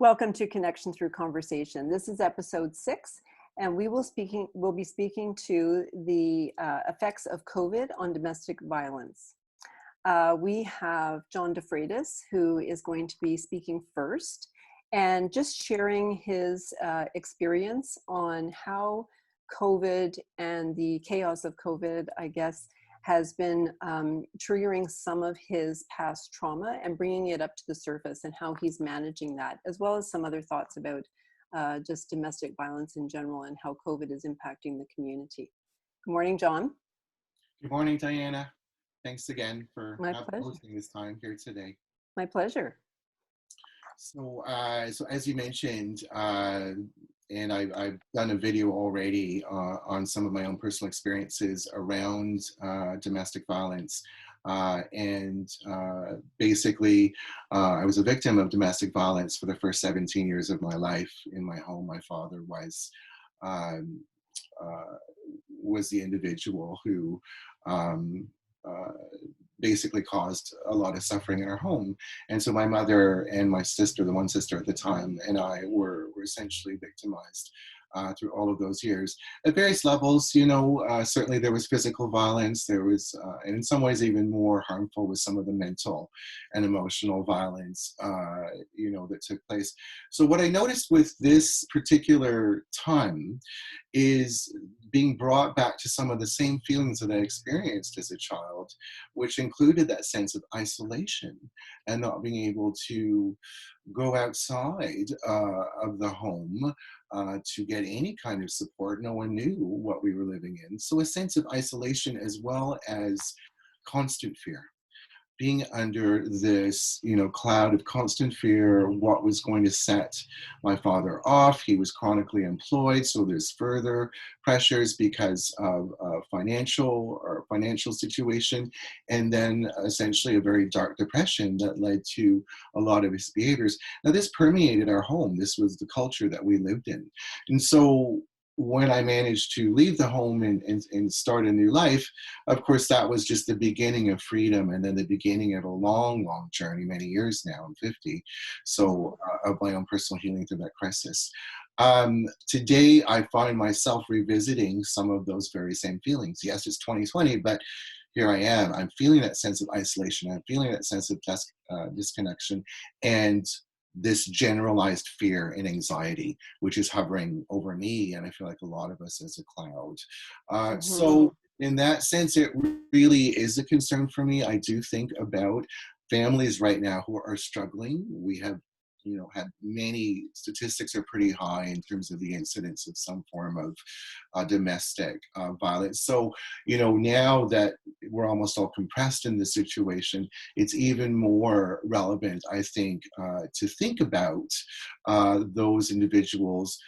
Welcome to Connection Through Conversation. This is episode 6, and we'll be speaking to the effects of COVID on domestic violence. We have John DeFreitas, who is going to be speaking first, and just sharing his experience on how COVID and the chaos of COVID, I guess, has been triggering some of his past trauma and bringing it up to the surface and how he's managing that, as well as some other thoughts about just domestic violence in general and how COVID is impacting the community. Good morning, John. Good morning, Diana. Thanks again for hosting this time here today. My pleasure. So as you mentioned, and I've done a video already on some of my own personal experiences around domestic violence. Basically, I was a victim of domestic violence for the first 17 years of my life in my home. My father was the individual who basically caused a lot of suffering in our home. And so my mother and my sister, the one sister at the time, and I were essentially victimized through all of those years. At various levels, you know, certainly there was physical violence, there was, and in some ways even more harmful was some of the mental and emotional violence, you know, that took place. So what I noticed with this particular time is being brought back to some of the same feelings that I experienced as a child, which included that sense of isolation and not being able to go outside of the home to get any kind of support. No one knew what we were living in. So a sense of isolation as well as constant fear. Being under this, you know, cloud of constant fear, what was going to set my father off. He was chronically employed, so there's further pressures because of financial situation, and then essentially a very dark depression that led to a lot of his behaviors. Now, this permeated our home. This was the culture that we lived in, and so when I managed to leave the home and start a new life, of course, that was just the beginning of freedom and then the beginning of a long, long journey, many years now, I'm 50, so of my own personal healing through that crisis. Today, I find myself revisiting some of those very same feelings. Yes, it's 2020, but here I am. I'm feeling that sense of isolation. I'm feeling that sense of disconnection and this generalized fear and anxiety, which is hovering over me, and I feel like a lot of us as a cloud. So in that sense, it really is a concern for me. I do think about families right now who are struggling. We have, you know, had many statistics are pretty high in terms of the incidence of some form of domestic violence. So, you know, now that we're almost all compressed in this situation, it's even more relevant, I think, to think about those individuals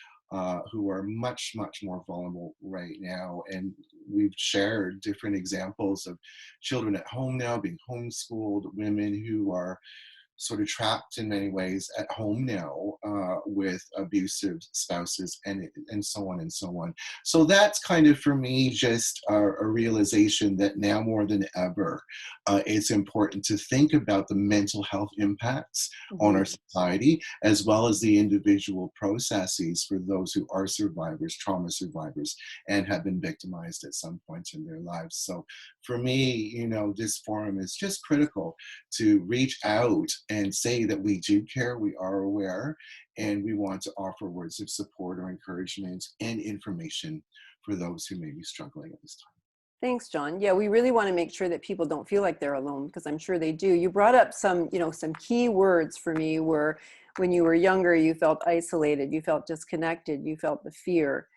who are much, much more vulnerable right now. And we've shared different examples of children at home now being homeschooled, women who are sort of trapped in many ways at home now with abusive spouses and so on and so on. So that's kind of for me just a realization that now more than ever, it's important to think about the mental health impacts on our society, as well as the individual processes for those who are survivors, trauma survivors, and have been victimized at some point in their lives. So for me, you know, this forum is just critical to reach out and say that we do care, we are aware, and we want to offer words of support or encouragement and information for those who may be struggling at this time. Thanks, John. Yeah, we really want to make sure that people don't feel like they're alone, because I'm sure they do. You brought up some, you know, some key words for me were when you were younger, you felt isolated, you felt disconnected, you felt the fear,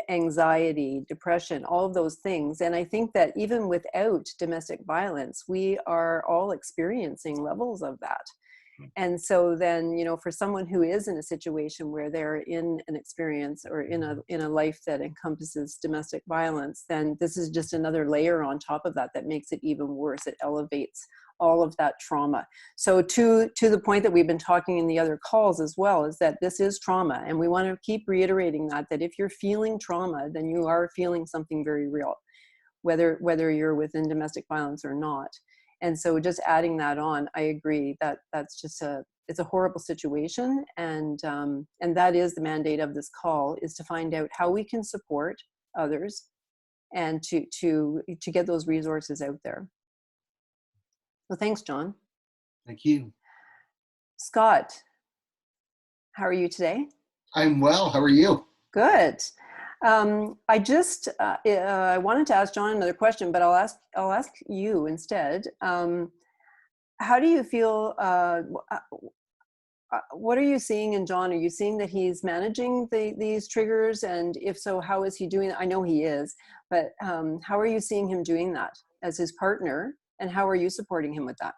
anxiety, depression, all of those things. And I think that even without domestic violence, we are all experiencing levels of that. And so then, you know, for someone who is in a situation where they're in an experience or in a life that encompasses domestic violence, then this is just another layer on top of that that makes it even worse. It elevates all of that trauma. So to the point that we've been talking in the other calls as well, is that this is trauma. And we want to keep reiterating that if you're feeling trauma, then you are feeling something very real, whether you're within domestic violence or not. And so just adding that on, I agree that that's just a it's a horrible situation, and that is the mandate of this call, is to find out how we can support others and to get those resources out there. So thanks, John. Thank you. Scott, how are you today? I'm well. How are you? Good. I wanted to ask John another question, but I'll ask you instead. How do you feel? What are you seeing in John? Are you seeing that he's managing these triggers? And if so, how is he doing it? I know he is, but how are you seeing him doing that as his partner? And how are you supporting him with that?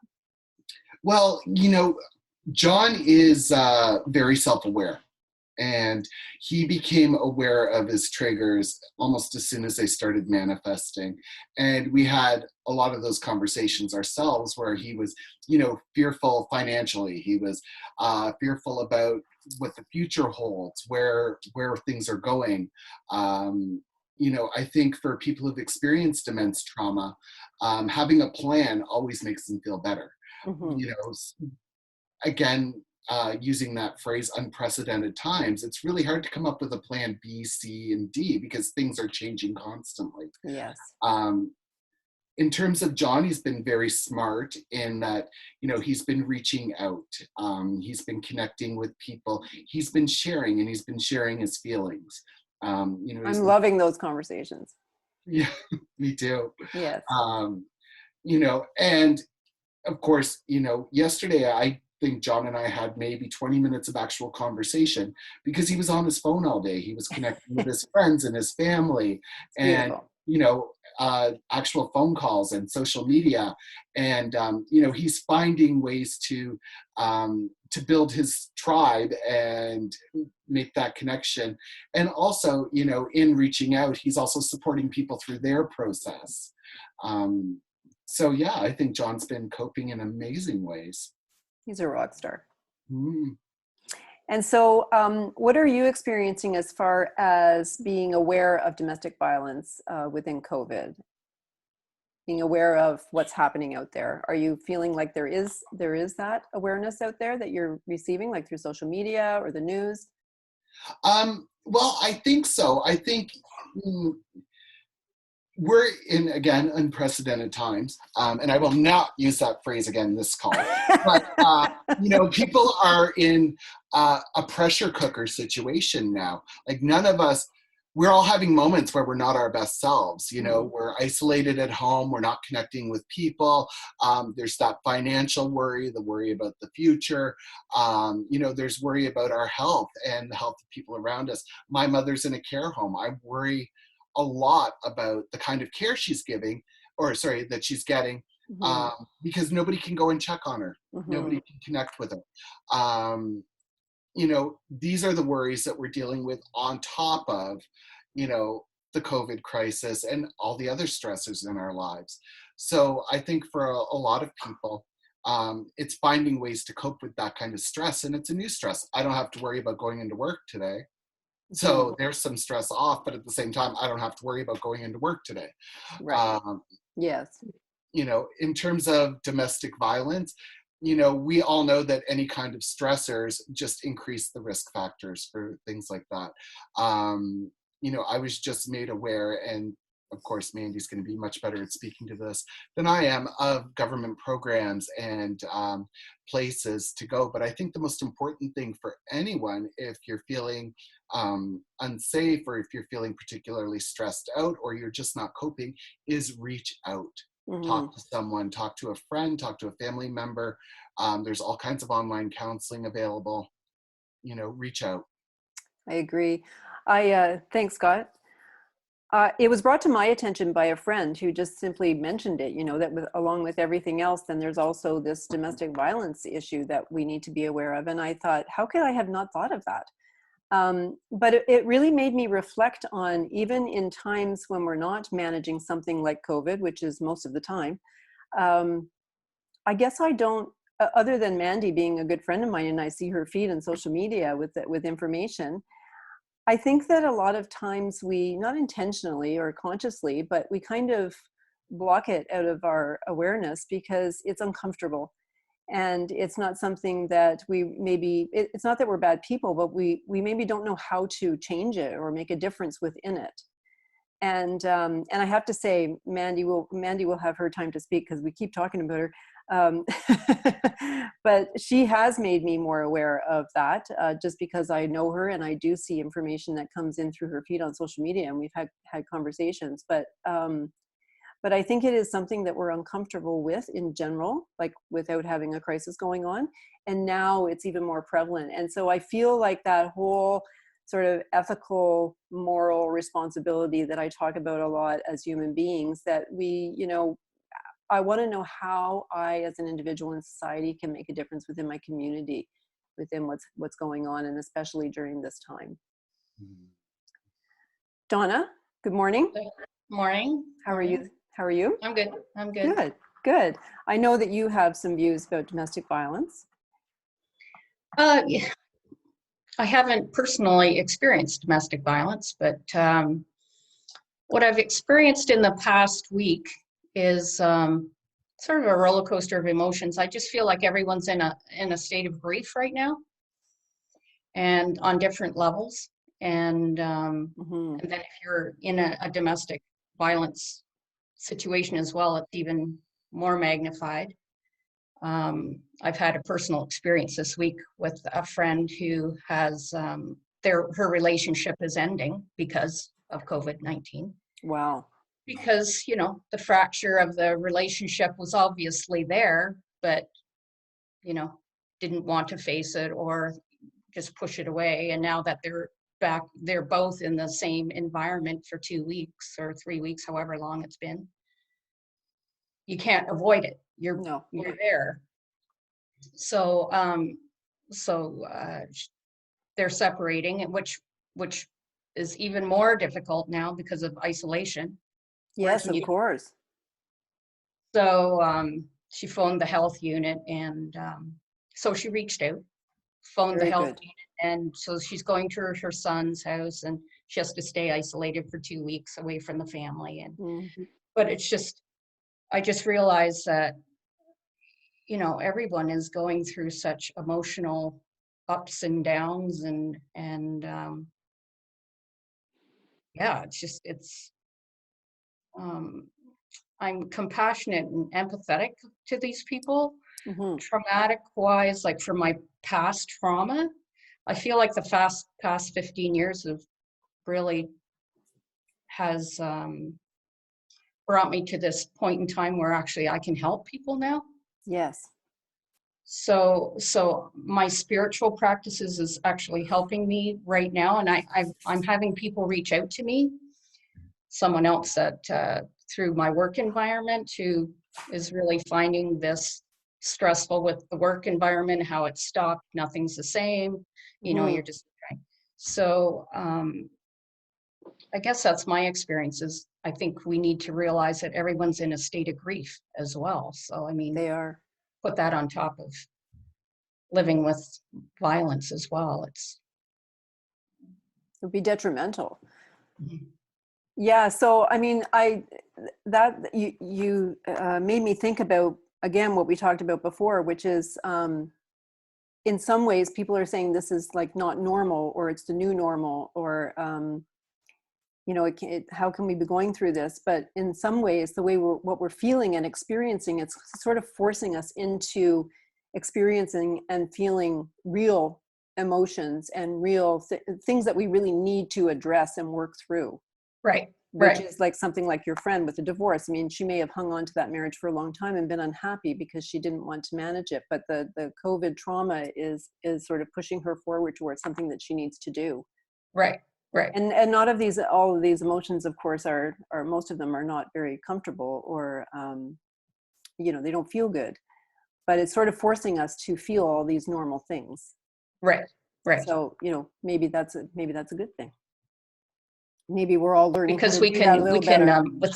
Well, John is very self-aware. And he became aware of his triggers almost as soon as they started manifesting. And we had a lot of those conversations ourselves where he was, fearful financially. He was fearful about what the future holds, where things are going. I think for people who've experienced immense trauma, having a plan always makes them feel better. Mm-hmm. Again, using that phrase, unprecedented times, it's really hard to come up with a plan B, C, and D because things are changing constantly. Yes. In terms of John, he's been very smart in that, he's been reaching out. He's been connecting with people. He's been sharing, and he's been sharing his feelings. I'm loving those conversations. Yeah, me too. Yes. And of course, yesterday I think John and I had maybe 20 minutes of actual conversation because he was on his phone all day. He was connecting with his friends and his family, and actual phone calls and social media. And he's finding ways to build his tribe and make that connection. And also, in reaching out, he's also supporting people through their process. So yeah, I think John's been coping in amazing ways. He's a rock star. Mm. And so what are you experiencing as far as being aware of domestic violence within COVID? Being aware of what's happening out there. Are you feeling like there is that awareness out there that you're receiving, like through social media or the news? Well, I think so. I think we're in, again, unprecedented times, and I will not use that phrase again this call. But people are in a pressure cooker situation now. Like none of us, we're all having moments where we're not our best selves. We're isolated at home. We're not connecting with people. There's that financial worry, the worry about the future. There's worry about our health and the health of people around us. My mother's in a care home. I worry a lot about the kind of care she's getting, Mm-hmm. Because nobody can go and check on her. Mm-hmm. Nobody can connect with her. These are the worries that we're dealing with on top of, the COVID crisis and all the other stressors in our lives. So I think for a lot of people, it's finding ways to cope with that kind of stress. And it's a new stress. I don't have to worry about going into work today. So there's some stress off, but at the same time, I don't have to worry about going into work today. Right. Yes. In terms of domestic violence, we all know that any kind of stressors just increase the risk factors for things like that. I was just made aware, and of course, Mandy's going to be much better at speaking to this than I am, of government programs and places to go. But I think the most important thing for anyone, if you're feeling unsafe or if you're feeling particularly stressed out or you're just not coping, is reach out. Mm-hmm. Talk to someone, talk to a friend, talk to a family member. There's all kinds of online counseling available. Reach out. I agree. Thanks, Scott. It was brought to my attention by a friend who just simply mentioned it, that along with everything else, then there's also this domestic violence issue that we need to be aware of. And I thought, how could I have not thought of that? But it really made me reflect on, even in times when we're not managing something like COVID, which is most of the time, I guess I don't, other than Mandy being a good friend of mine and I see her feed on social media with information, I think that a lot of times we, not intentionally or consciously, but we kind of block it out of our awareness because it's uncomfortable. And it's not something that we maybe, it's not that we're bad people, but we maybe don't know how to change it or make a difference within it. And I have to say, Mandy will have her time to speak because we keep talking about her. But she has made me more aware of that, just because I know her and I do see information that comes in through her feed on social media, and we've had conversations. But I think it is something that we're uncomfortable with in general, like without having a crisis going on. And now it's even more prevalent. And so I feel like that whole sort of ethical, moral responsibility that I talk about a lot as human beings, that we, you know, I want to know how I, as an individual in society, can make a difference within my community, within what's going on, and especially during this time. Mhm. Donna, good morning. Morning. How are you? How are you? I'm good. I'm good. Good, good. I know that you have some views about domestic violence. Yeah, I haven't personally experienced domestic violence, but what I've experienced in the past week is sort of a roller coaster of emotions. I just feel like everyone's in a state of grief right now, and on different levels. And Mm-hmm. and then if you're in a domestic violence situation as well, it's even more magnified. I've had a personal experience this week with a friend who has her relationship is ending because of COVID-19. Wow. Because, you know, the fracture of the relationship was obviously there, but, you know, didn't want to face it or just push it away. And now that they're back, they're both in the same environment for 2 weeks or 3 weeks, however long it's been. You can't avoid it. You're there. So they're separating, which is even more difficult now because of isolation. Yes, of course. So she phoned the health unit, and so she reached out, phoned the health unit, and so she's going to her son's house, and she has to stay isolated for 2 weeks away from the family. And but it's just, I just realized that, you know, everyone is going through such emotional ups and downs, and yeah, it's I'm compassionate and empathetic to these people. Traumatic wise, like from my past trauma, I feel like the past 15 years have really has brought me to this point in time where actually I can help people now. Yes. So my spiritual practices is actually helping me right now, and I'm having people reach out to me. Someone else that through my work environment who is really finding this stressful with the work environment, how it's stopped, nothing's the same, you know, you're just trying. So I guess that's my experiences. I think we need to realize that everyone's in a state of grief as well. So I mean, they are. Put that on top of living with violence as well. It would be detrimental. Yeah. So, I mean, you made me think about, again, what we talked about before, which is, in some ways people are saying this is like not normal, or it's the new normal, or, you know, how can we be going through this? But in some ways, the way what we're feeling and experiencing, it's sort of forcing us into experiencing and feeling real emotions and real things that we really need to address and work through. Right. Which is like something like your friend with the divorce. I mean, she may have hung on to that marriage for a long time and been unhappy because she didn't want to manage it. But the COVID trauma is sort of pushing her forward towards something that she needs to do. Right. Right. And all of these emotions, of course, are most of them are not very comfortable, or you know, they don't feel good. But it's sort of forcing us to feel all these normal things. Right. Right. So, you know, maybe that's a good thing. Maybe we're all learning because how to we do that a can little better. With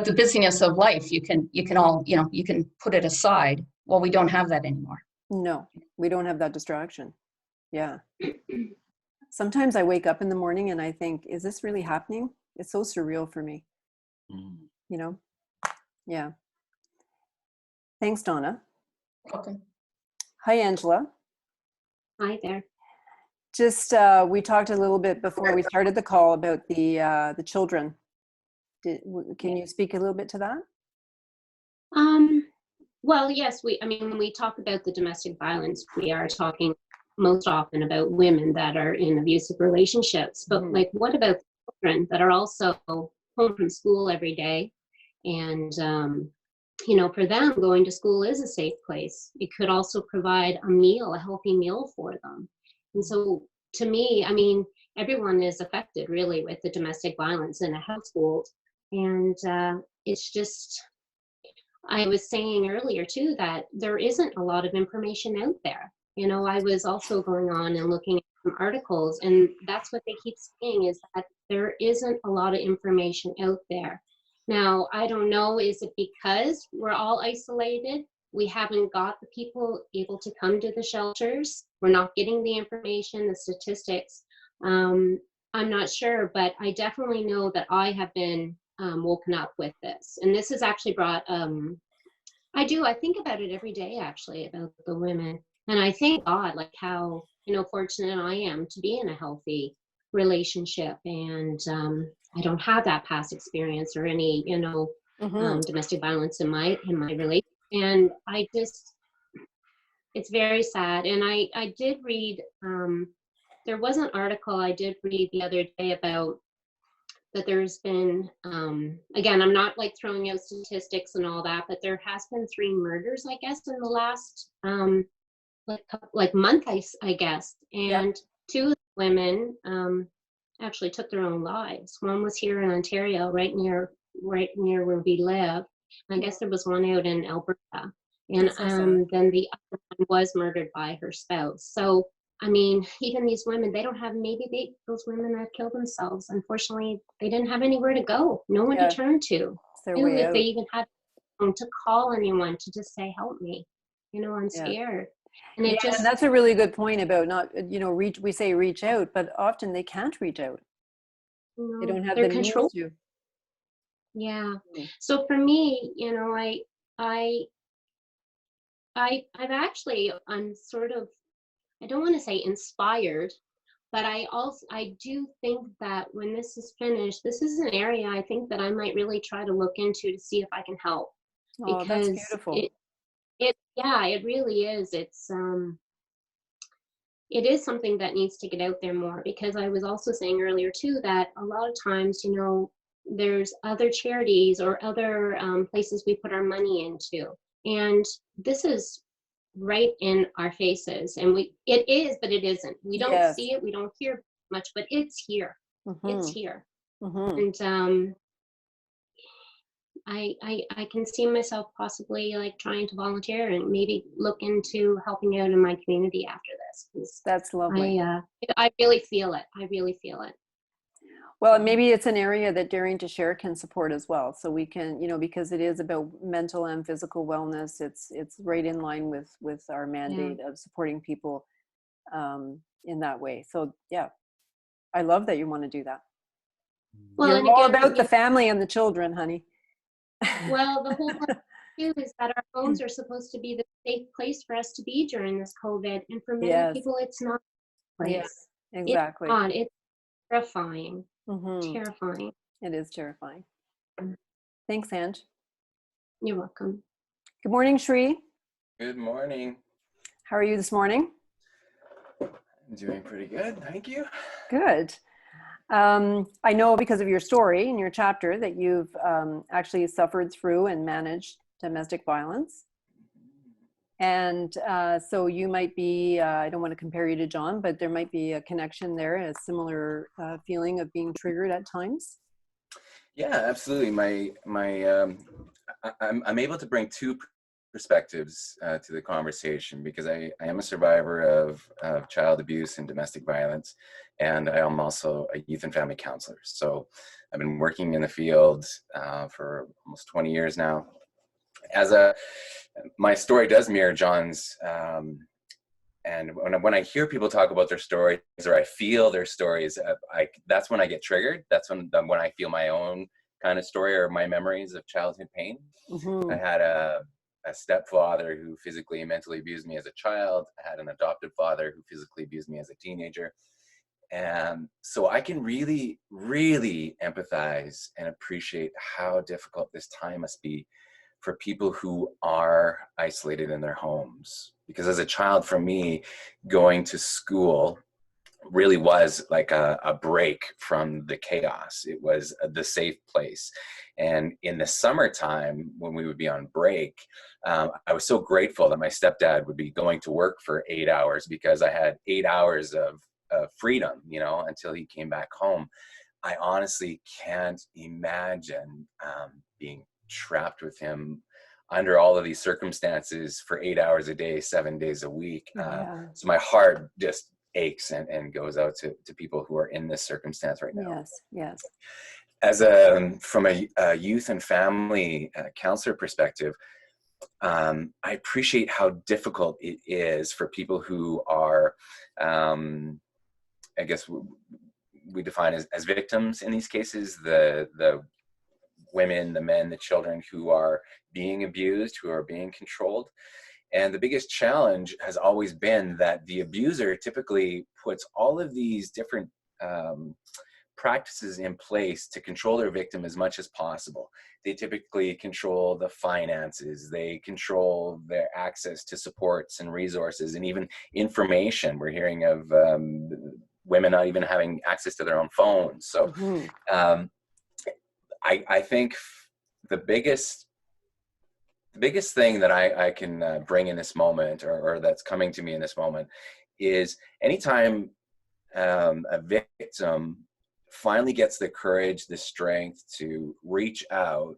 the busyness of life, you can all, you know, you can put it aside. Well, we don't have that anymore. No, we don't have that distraction. Yeah. Sometimes I wake up in the morning and I think, is this really happening? It's so surreal for me. You know? Yeah. Thanks, Donna. Okay. Hi, Angela. Hi there. Just, we talked a little bit before we started the call about the children. Can you speak a little bit to that? Well, yes, when we talk about the domestic violence, we are talking most often about women that are in abusive relationships. But Mhm. like, what about children that are also home from school every day? And, for them, going to school is a safe place. It could also provide a healthy meal for them. And so to me, everyone is affected really with the domestic violence in a household. And it's just, I was saying earlier too that there isn't a lot of information out there. I was also going on and looking at some articles, and that's what they keep saying, is that there isn't a lot of information out there. Now, I don't know, is it because we're all isolated? We haven't got the people able to come to the shelters. We're not getting the information, the statistics. I'm not sure, but I definitely know that I have been woken up with this. And this has actually brought, I think about it every day, actually, about the women. And I thank God, like how, fortunate I am to be in a healthy relationship. And I don't have that past experience or any, Mhm. domestic violence in my relationship. And it's very sad. And I did read, there was an article I did read the other day about that there's been, again, I'm not like throwing out statistics and all that, but there has been 3 murders, I guess, in the last month, I guess. And 2 of the women actually took their own lives. One was here in Ontario, right near where we live. And I guess there was one out in Alberta. And That's so sad. then the other one was murdered by her spouse. So even these women, they don't have, those women that killed themselves, unfortunately, they didn't have anywhere to go, no one Yeah. to turn to. It's their Who, way if they out. even had to call anyone to just say, help me, I'm Yeah. scared. And Yeah, it just, and that's a really good point about not, we say reach out, but often they can't reach out. They don't have they're the means controlled. to. Yeah. Mm. So for me, I'm sort of, I don't want to say inspired, but I do think that when this is finished, this is an area I think that I might really try to look into to see if I can help. Oh, that's Because beautiful. it really is. It is something that needs to get out there more, because I was also saying earlier too that a lot of times, there's other charities or other places we put our money into, and this is right in our faces, and it is, but it isn't. We don't Yes. see it, we don't hear much, but it's here. It's Mhm. here. Mhm. And I can see myself possibly like trying to volunteer and maybe look into helping out in my community after this, 'cause That's lovely. I really feel it. I really feel it. Well, maybe it's an area that Daring to Share can support as well. So we can, because it is about mental and physical wellness. It's right in line with our mandate of supporting people in that way. So yeah, I love that you want to do that. Well, You're and all again, about the family and the children, honey. well, the whole point too is that our homes are supposed to be the safe place for us to be during this COVID, and for many Yes. people, it's not a place. Yes, exactly. It's not. It's terrifying. Mhm. Terrifying. It is terrifying. Thanks, Ange. You're welcome. Good morning, Shri. Good morning. How are you this morning? I'm doing pretty good, thank you. Good. I know because of your story and your chapter that you've actually suffered through and managed domestic violence. And so you might be, I don't want to compare you to John, but there might be a connection there, a similar feeling of being triggered at times. Yeah, absolutely. I'm able to bring 2 perspectives to the conversation, because I am a survivor of child abuse and domestic violence, and I am also a youth and family counselor. So I've been working in the field for almost 20 years now. My story does mirror John's, and when I hear people talk about their stories, or I feel their stories, that's when I get triggered. That's when I feel my own kind of story or my memories of childhood pain. Mm-hmm. I had a a stepfather who physically and mentally abused me as a child. I had an adopted father who physically abused me as a teenager. And so I can really, really empathize and appreciate how difficult this time must be for people who are isolated in their homes. Because as a child, for me, going to school really was like a break from the chaos. It was the safe place. And in the summertime, when we would be on break, I was so grateful that my stepdad would be going to work for 8 hours, because I had 8 hours of freedom, you know, until he came back home. I honestly can't imagine being trapped with him under all of these circumstances for 8 hours a day, 7 days a week. So my heart just aches and goes out to people who are in this circumstance right now. Yes. As from a youth and family counselor perspective, I appreciate how difficult it is for people who are, I guess we define as victims in these cases, the women, the men, the children who are being abused, who are being controlled. And the biggest challenge has always been that the abuser typically puts all of these different practices in place to control their victim as much as possible. They typically control the finances, they control their access to supports and resources, and even information. We're hearing of women not even having access to their own phones. So I think the biggest thing that I can bring in this moment, or that's coming to me in this moment, is anytime a victim finally gets the courage, the strength to reach out,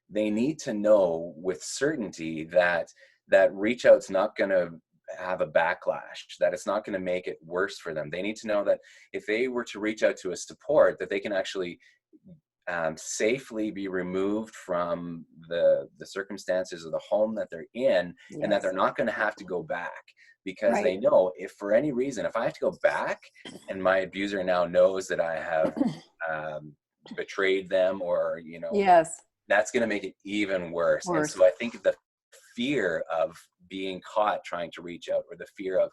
they need to know with certainty that that reach out's not going to have a backlash, that it's not going to make it worse for them. They need to know that if they were to reach out to a support, that they can actually safely be removed from the circumstances of the home that they're in, and that they're not going to have to go back, because they know if for any reason, if I have to go back and my abuser now knows that I have betrayed them, or, you know, that's going to make it even worse. And so I think the fear of being caught trying to reach out, or the fear of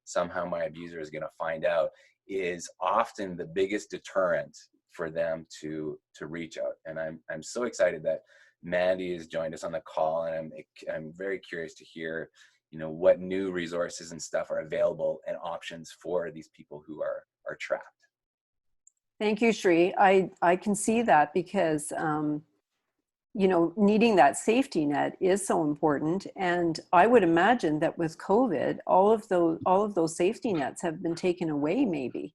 somehow my abuser is going to find out, is often the biggest deterrent for them to reach out. And I'm so excited that Mandy has joined us on the call, and I'm very curious to hear, you know, what new resources and stuff are available and options for these people who are trapped. Thank you, Shri. I can see that, because you know, needing that safety net is so important. And I would imagine that with COVID, all of those safety nets have been taken away, maybe.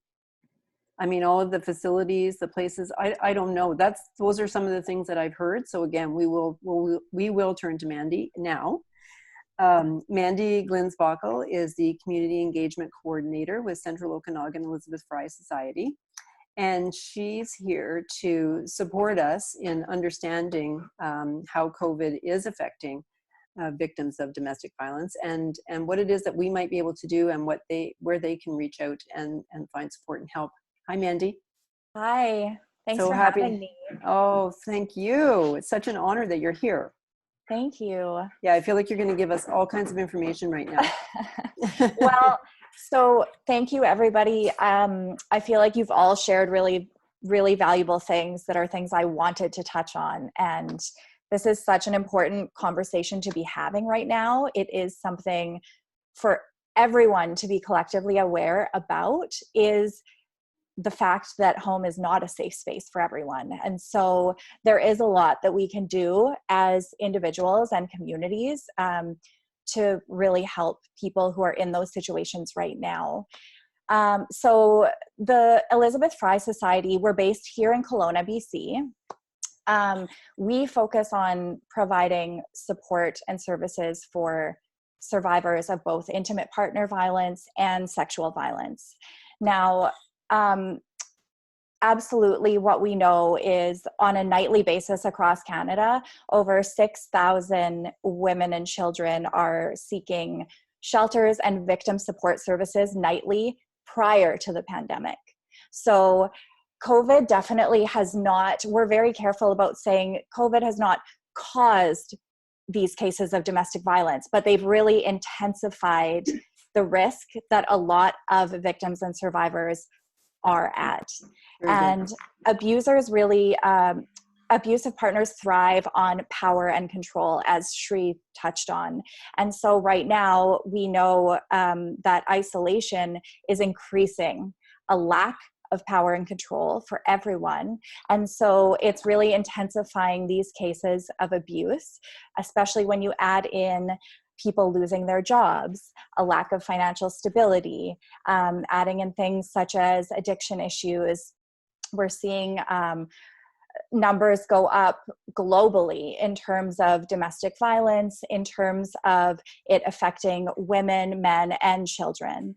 I mean, all of the facilities, the places, I don't know. Those are some of the things that I've heard. So again, we will turn to Mandy now. Mandy Glinsbockel is the Community Engagement Coordinator with Central Okanagan Elizabeth Fry Society. And she's here to support us in understanding how COVID is affecting victims of domestic violence, and what it is that we might be able to do, and where they can reach out and find support and help. Hi, Mandy. Hi. Thanks for having me. Oh, thank you. It's such an honor that you're here. Thank you. Yeah, I feel like you're going to give us all kinds of information right now. Well, so thank you, everybody. I feel like you've all shared really, really valuable things that are things I wanted to touch on. And this is such an important conversation to be having right now. It is something for everyone to be collectively aware about, is the fact that home is not a safe space for everyone. And so there is a lot that we can do as individuals and communities to really help people who are in those situations right now. So the Elizabeth Fry Society, we're based here in Kelowna, BC. We focus on providing support and services for survivors of both intimate partner violence and sexual violence. Now, absolutely what we know is on a nightly basis across Canada, over 6,000 women and children are seeking shelters and victim support services nightly prior to the pandemic. So COVID definitely has not, we're very careful about saying COVID has not caused these cases of domestic violence, but they've really intensified the risk that a lot of victims and survivors are at. And abusers really, abusive partners thrive on power and control, as Shri touched on. And so right now we know that isolation is increasing, a lack of power and control for everyone. And so it's really intensifying these cases of abuse, especially when you add in people losing their jobs, a lack of financial stability, adding in things such as addiction issues. We're seeing numbers go up globally in terms of domestic violence, in terms of it affecting women, men, and children.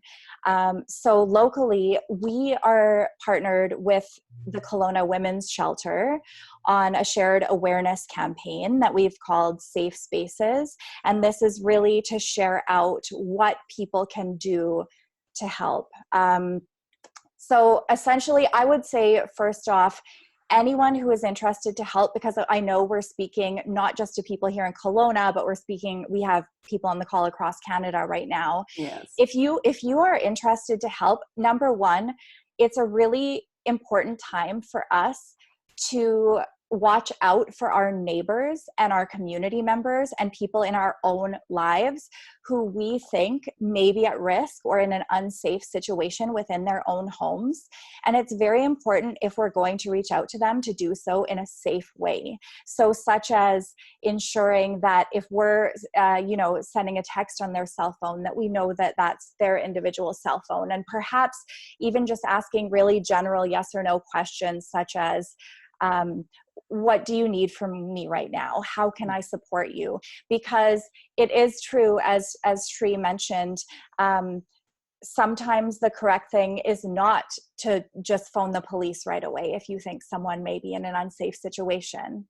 So locally, we are partnered with the Kelowna Women's Shelter on a shared awareness campaign that we've called Safe Spaces. And this is really to share out what people can do to help. So essentially, I would say, first off, anyone who is interested to help, because I know we're speaking not just to people here in Kelowna, but we have people on the call across Canada right now. Yes. If you are interested to help, number one, it's a really important time for us to watch out for our neighbors and our community members and people in our own lives who we think may be at risk or in an unsafe situation within their own homes. And it's very important, if we're going to reach out to them, to do so in a safe way. So such as ensuring that if we're sending a text on their cell phone, that we know that that's their individual cell phone, and perhaps even just asking really general yes or no questions such as, what do you need from me right now? How can I support you? Because it is true, as Shri mentioned, sometimes the correct thing is not to just phone the police right away if you think someone may be in an unsafe situation.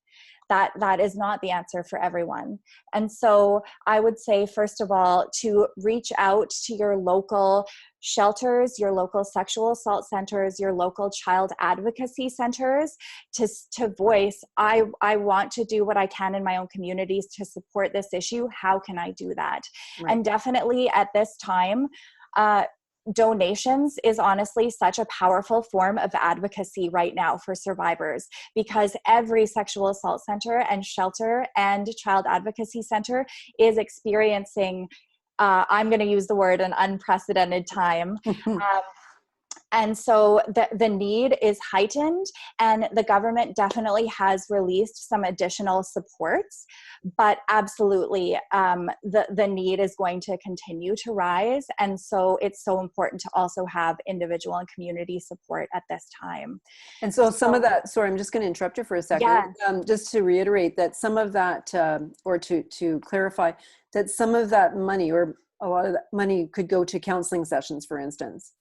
That is not the answer for everyone. And so I would say, first of all, to reach out to your local shelters, your local sexual assault centers, your local child advocacy centers, to voice, I want to do what I can in my own communities to support this issue. How can I do that? Right. And definitely at this time, donations is honestly such a powerful form of advocacy right now for survivors, because every sexual assault center and shelter and child advocacy center is experiencing, I'm going to use the word, an unprecedented time. And so the need is heightened, and the government definitely has released some additional supports, but absolutely the need is going to continue to rise. And so it's so important to also have individual and community support at this time. And so some of that, sorry, I'm just going to interrupt you for a second. Yeah. Just to reiterate that some of that, or to clarify, that some of that money, or a lot of that money, could go to counseling sessions, for instance.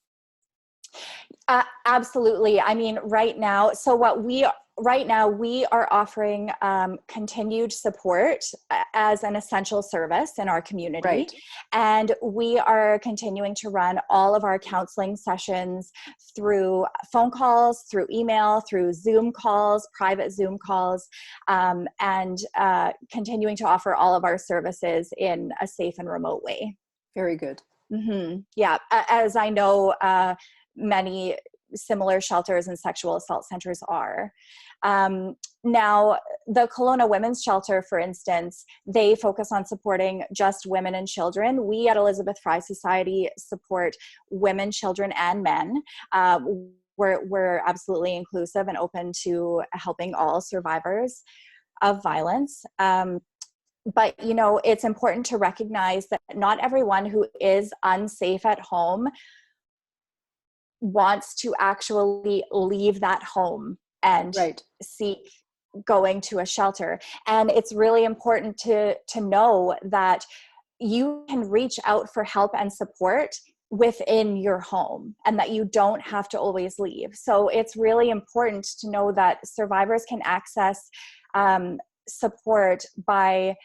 Absolutely. I mean, right now, we are offering continued support as an essential service in our community. Right. And we are continuing to run all of our counseling sessions through phone calls, through email, through Zoom calls, private Zoom calls, and continuing to offer all of our services in a safe and remote way. Very good. Mm-hmm. Yeah. As I know, many similar shelters and sexual assault centers are. Now, the Kelowna Women's Shelter, for instance, they focus on supporting just women and children. We at Elizabeth Fry Society support women, children, and men. We're absolutely inclusive and open to helping all survivors of violence. But, it's important to recognize that not everyone who is unsafe at home wants to actually leave that home and seek going to a shelter. And it's really important to know that you can reach out for help and support within your home, and that you don't have to always leave. So it's really important to know that survivors can access support by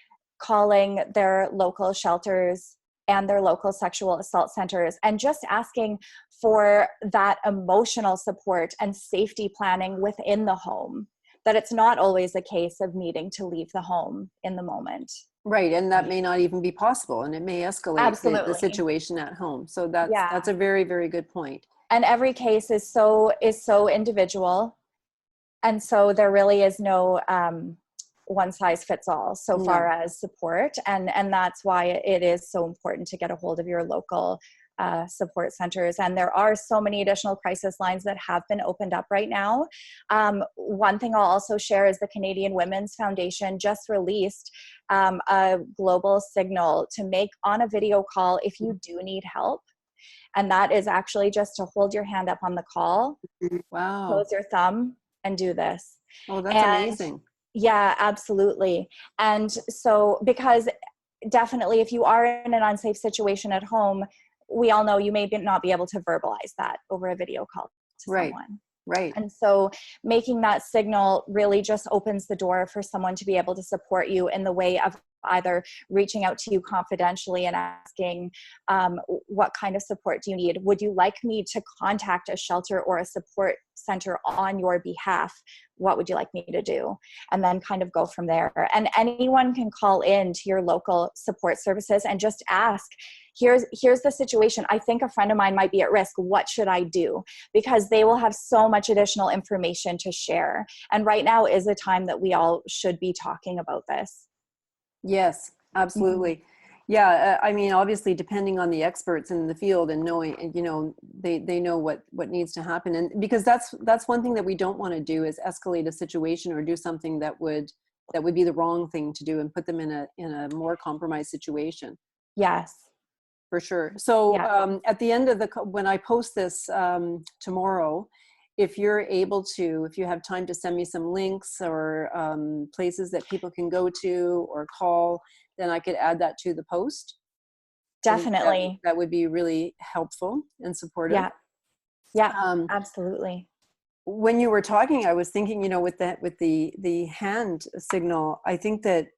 calling their local shelters and their local sexual assault centers, and just asking for that emotional support and safety planning within the home, that it's not always a case of needing to leave the home in the moment. Right, and that may not even be possible, and it may escalate the Absolutely. situation at home. So that's Yeah. a very, very good point. And every case is so individual. And so there really is no one size fits all so No. far as support. And that's why it is so important to get a hold of your local support centers. And there are so many additional crisis lines that have been opened up right now. One thing I'll also share is the Canadian Women's Foundation just released a global signal to make on a video call if you do need help. And that is actually just to hold your hand up on the call, Wow. close your thumb, and do this. Oh, that's amazing. Yeah, absolutely. And so, because definitely if you are in an unsafe situation at home, we all know you may not be able to verbalize that over a video call to Right. someone. Right. And so making that signal really just opens the door for someone to be able to support you in the way of either reaching out to you confidentially and asking, what kind of support do you need? Would you like me to contact a shelter or a support center on your behalf? What would you like me to do? And then kind of go from there. And anyone can call in to your local support services and just ask, here's the situation. I think a friend of mine might be at risk. What should I do? Because they will have so much additional information to share. And right now is a time that we all should be talking about this. Yes, absolutely. Mm-hmm. Yeah, I mean, obviously, depending on the experts in the field and knowing, and they know what needs to happen, and because that's one thing that we don't want to do is escalate a situation or do something that would be the wrong thing to do and put them in a more compromised situation. Yes, for sure. So yeah. at the end of when I post this tomorrow, if you're able to, if you have time to send me some links or places that people can go to or call, then I could add that to the post. Definitely. That would be really helpful and supportive. Yeah, absolutely. When you were talking, I was thinking, with the hand signal, I think that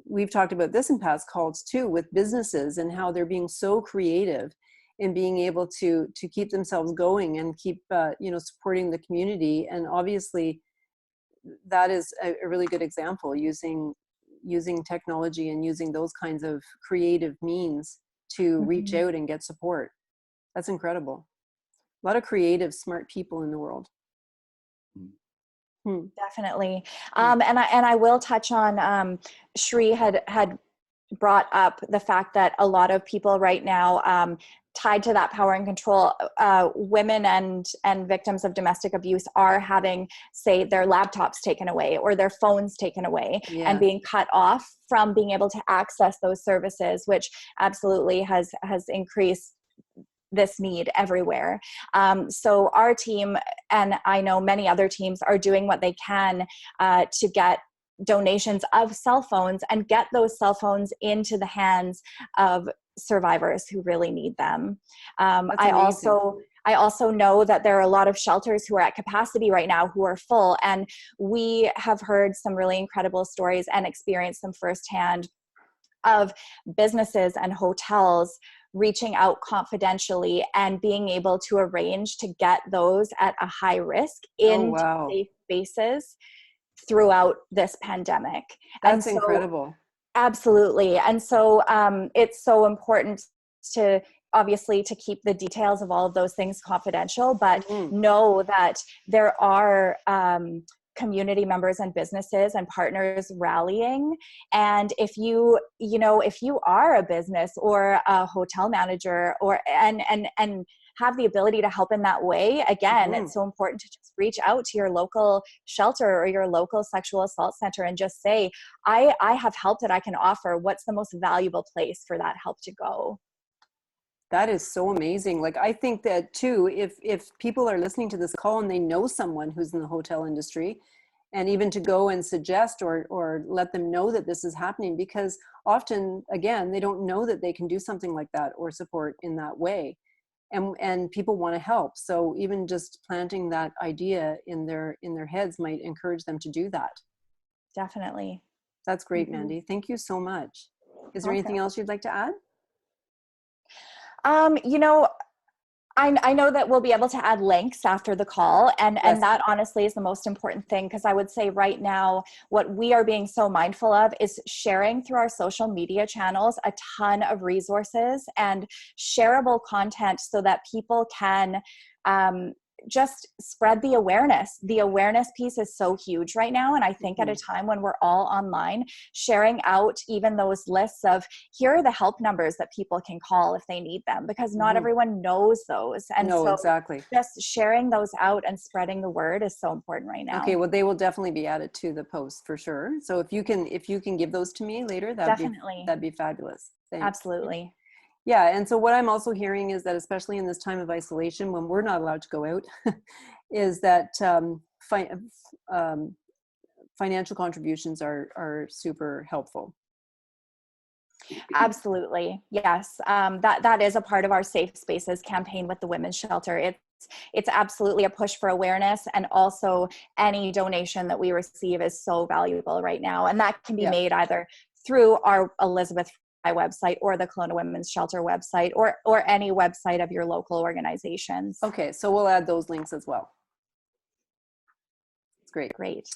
we've talked about this in past calls too, with businesses and how they're being so creative in being able to keep themselves going and keep supporting the community. And obviously that is a really good example, using technology and using those kinds of creative means to reach out and get support. That's incredible. A lot of creative, smart people in the world. Definitely. And I will touch on, Shri had brought up the fact that a lot of people right now, tied to that power and control, women and victims of domestic abuse are having, say, their laptops taken away or their phones taken away, and being cut off from being able to access those services, which absolutely has increased this need everywhere. So our team, and I know many other teams, are doing what they can to get donations of cell phones and get those cell phones into the hands of survivors who really need them. I also know that there are a lot of shelters who are at capacity right now who are full, and we have heard some really incredible stories and experienced them firsthand of businesses and hotels reaching out confidentially and being able to arrange to get those at a high risk into safe spaces throughout this pandemic. That's incredible. Absolutely. And so it's so important to obviously to keep the details of all of those things confidential, but know that there are community members and businesses and partners rallying. And if you are a business or a hotel manager and have the ability to help in that way, again, it's so important to just reach out to your local shelter or your local sexual assault center and just say, I have help that I can offer. What's the most valuable place for that help to go? That is so amazing. Like, I think that too, if people are listening to this call and they know someone who's in the hotel industry, and even to go and suggest or let them know that this is happening, because often, again, they don't know that they can do something like that or support in that way. And people want to help. So even just planting that idea in their heads might encourage them to do that. Definitely. That's great, Mandy. Thank you so much. Is there anything else you'd like to add? I know that we'll be able to add links after the call, and Yes. and that honestly is the most important thing, because I would say right now what we are being so mindful of is sharing through our social media channels a ton of resources and shareable content so that people can just spread the awareness. The awareness piece is so huge right now. And I think at a time when we're all online, sharing out even those lists of here are the help numbers that people can call if they need them, because not everyone knows those. And No, so exactly. just sharing those out and spreading the word is so important right now. Okay, well, they will definitely be added to the post for sure. So if you can give those to me later, that'd be fabulous. Thanks. Absolutely. Yeah, and so what I'm also hearing is that, especially in this time of isolation, when we're not allowed to go out, is that financial contributions are super helpful. Absolutely. Yes. That is a part of our Safe Spaces campaign with the Women's Shelter. It's absolutely a push for awareness, and also any donation that we receive is so valuable right now. And that can be made either through our Elizabeth website or the Kelowna Women's Shelter website, or any website of your local organizations. Okay, so we'll add those links as well. It's great. Great.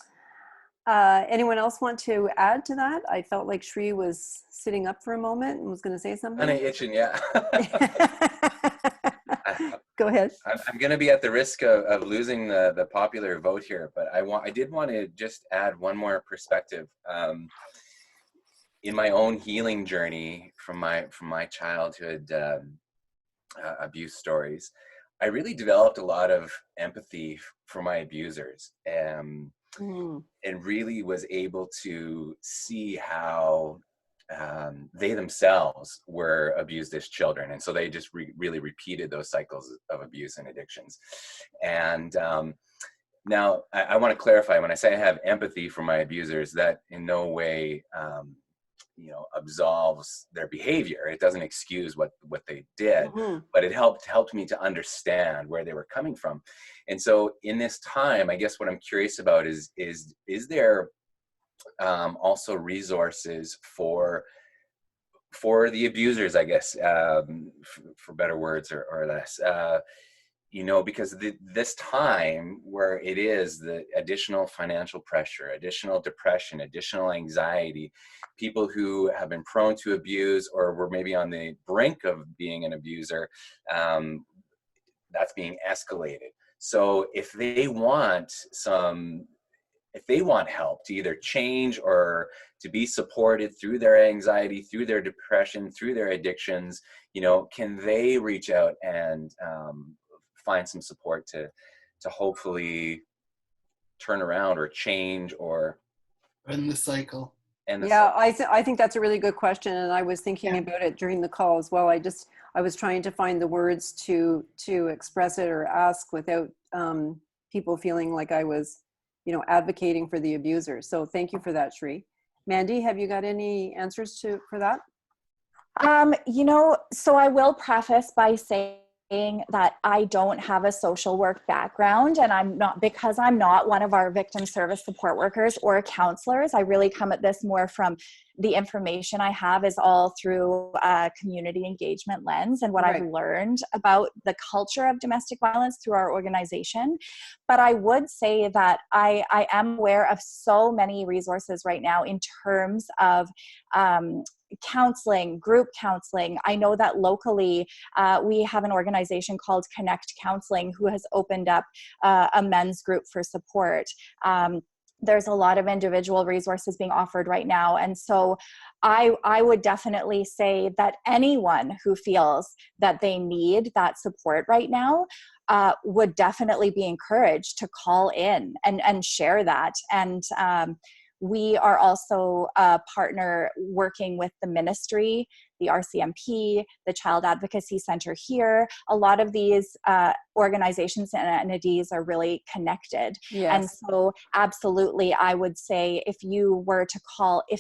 Anyone else want to add to that? I felt like Shri was sitting up for a moment and was going to say something. Kind of itching, yeah. Go ahead. I'm going to be at the risk of losing the popular vote here, but I did want to just add one more perspective. In my own healing journey from my childhood abuse stories, I really developed a lot of empathy for my abusers, and really was able to see how they themselves were abused as children, and so they just really repeated those cycles of abuse and addictions. And now I want to clarify, when I say I have empathy for my abusers, that in no way absolves their behavior. It doesn't excuse what they did, but it helped me to understand where they were coming from. And so in this time, I guess what I'm curious about is there also resources for the abusers, I guess, for better words or less, because this time where it is the additional financial pressure, additional depression, additional anxiety, people who have been prone to abuse or were maybe on the brink of being an abuser, that's being escalated. So if they want help to either change or to be supported through their anxiety, through their depression, through their addictions, can they reach out and find some support to hopefully turn around or change or end the cycle? I think that's a really good question, and I was thinking about it during the call as well. I was trying to find the words to express it or ask without people feeling like I was advocating for the abuser. So thank you for that, Shri. Mandy, have you got any answers for that? So I will preface by saying that I don't have a social work background, and because I'm not one of our victim service support workers or counselors. I really come at this more from the information I have is all through a community engagement lens and what I've learned about the culture of domestic violence through our organization. But I would say that I am aware of so many resources right now in terms of counseling, group counseling. I know that locally we have an organization called Connect Counseling who has opened up a men's group for support. There's a lot of individual resources being offered right now. And so I would definitely say that anyone who feels that they need that support right now would definitely be encouraged to call in and share that. And we are also a partner working with the ministry, the RCMP, the Child Advocacy Center here. A lot of these organizations and entities are really connected. Yes. And so absolutely, I would say if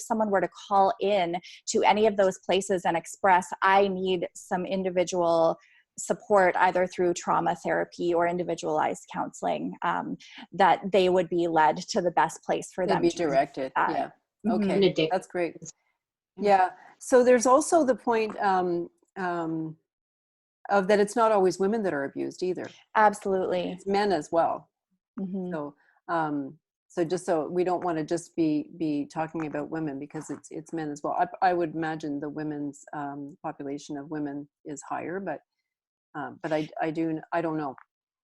someone were to call in to any of those places and express, I need some individual support either through trauma therapy or individualized counseling, that they would be led to the best place for them to be to directed. Yeah. Okay. Mm-hmm. That's great. Yeah. So there's also the point, of that it's not always women that are abused either. Absolutely. It's men as well. Mhm. So, so just so we don't want to just be talking about women, because it's men as well. I would imagine the women's population of women is higher, but I don't know.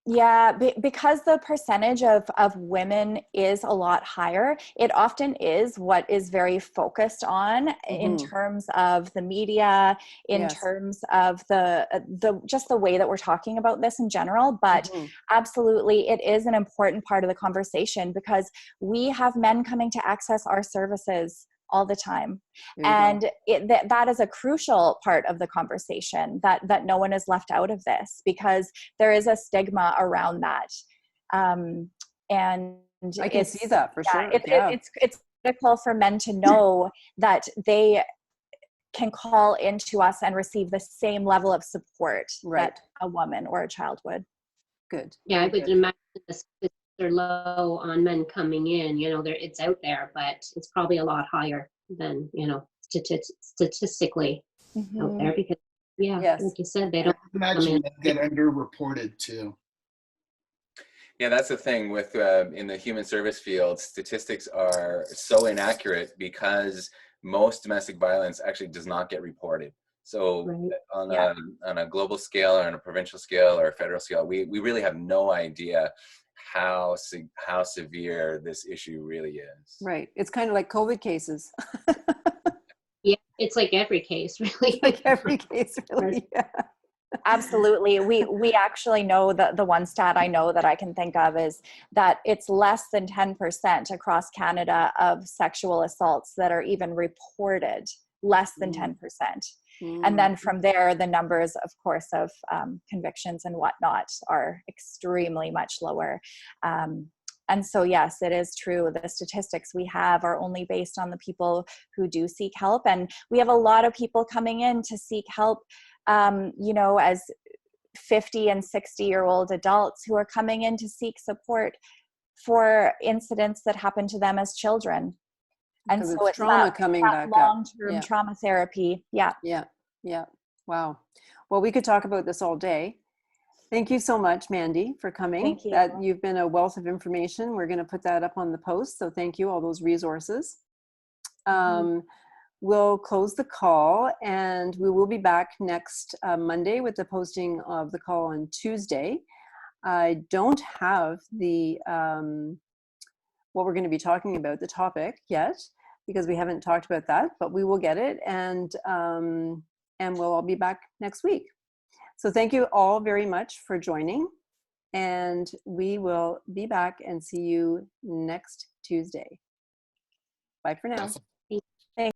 Yeah, because the percentage of women is a lot higher, it often is what is very focused on in terms of the media, in Yes. terms of the just the way that we're talking about this in general. But absolutely, it is an important part of the conversation, because we have men coming to access our services all the time. And that is a crucial part of the conversation, that no one is left out of this, because there is a stigma around that. And I can see that for sure. It's critical for men to know that they can call into us and receive the same level of support that a woman or a child would. Good. Yeah, I Very would good. imagine the statistics are low on men coming in. You know, it's out there, but it's probably a lot higher than, you know, statistically out there, because like you said, they don't imagine that get underreported too. Yeah, that's the thing with in the human service field, statistics are so inaccurate because most domestic violence actually does not get reported. So on a global scale or on a provincial scale or a federal scale, we really have no idea how severe this issue really is. Right. It's kind of like COVID cases. Yeah, it's like every case, really. Like every case, really. Yeah. Absolutely. We actually know that the one stat I know that I can think of is that it's less than 10% across Canada of sexual assaults that are even reported, less than 10%. And then from there, the numbers, of course, of convictions and whatnot are extremely much lower. And so, yes, it is true. The statistics we have are only based on the people who do seek help. And we have a lot of people coming in to seek help, you know, as 50 and 60-year-old adults who are coming in to seek support for incidents that happened to them as children. And so it's trauma that, coming that back long-term up. trauma therapy. Yeah. Wow. Well, we could talk about this all day. Thank you so much, Mandy, for coming. Thank you. You've been a wealth of information. We're going to put that up on the post. So thank you, all those resources. We'll close the call, and we will be back next Monday with the posting of the call on Tuesday. I don't have the what we're going to be talking about, the topic yet, because we haven't talked about that, but we will get it, and we'll all be back next week. So thank you all very much for joining, and we will be back and see you next Tuesday. Bye for now. Awesome.